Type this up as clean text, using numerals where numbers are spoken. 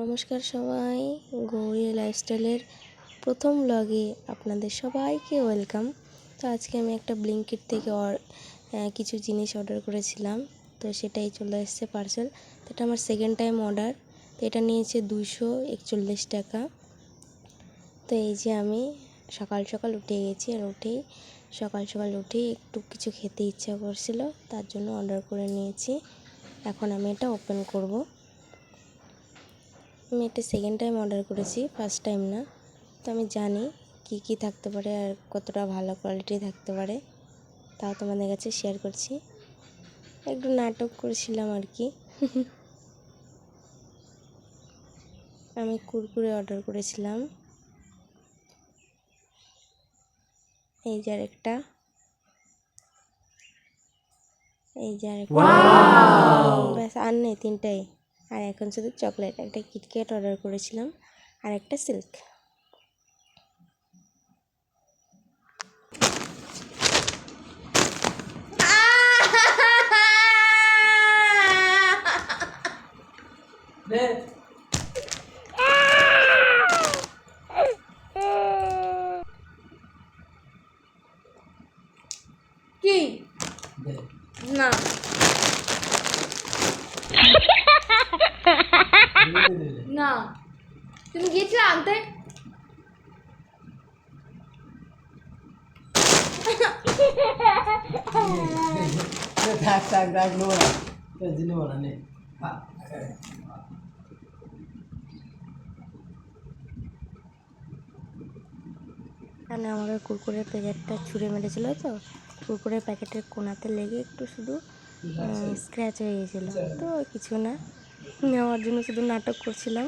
নমস্কার সবাই, গৌরী লাইফস্টাইলের প্রথম ব্লগে আপনাদের সবাইকে ওয়েলকাম। তো আজকে আমি একটা ব্লিঙ্কিট থেকে কিছু জিনিস অর্ডার করেছিলাম, তো সেটাই চলে এসেছে পার্সেল। তো এটা আমার সেকেন্ড টাইম অর্ডার। তো এটা নিয়েছে 241 টাকা। তো এই যে আমি সকাল সকাল উঠে গেছি, আর সকাল সকাল উঠেই একটু কিছু খেতে ইচ্ছা করছিল, তার জন্য অর্ডার করে নিয়েছি। এখন আমি এটা ওপেন করব। আমি এটা সেকেন্ড টাইম অর্ডার করেছি, ফার্স্ট টাইম না। তো আমি জানি কি থাকতে পারে আর কতটা ভালো কোয়ালিটি থাকতে পারে, তাও তোমাদের কাছে শেয়ার করছি। একটু নাটক করেছিলাম আর কি। আমি কুরকুরে অর্ডার করেছিলাম। এই যে আরেকটা, ব্যাস আর নেই, তিনটাই। আর এখন শুধু চকলেট। একটা কিটক্যাট অর্ডার করেছিলাম, আর একটা সিল্ক। কি না না, তুমি গিয়েছিলে আনতে? এখানে আমাদের কুরকুরের প্যাকেটটা ছুঁড়ে মেরেছিল, তো কুরকুরের প্যাকেটের কোনাতে লেগে একটু শুধু স্ক্র্যাচ হয়ে গেছিলো। তো কিছু না, নেওয়ার জন্য শুধু নাটক করছিলাম।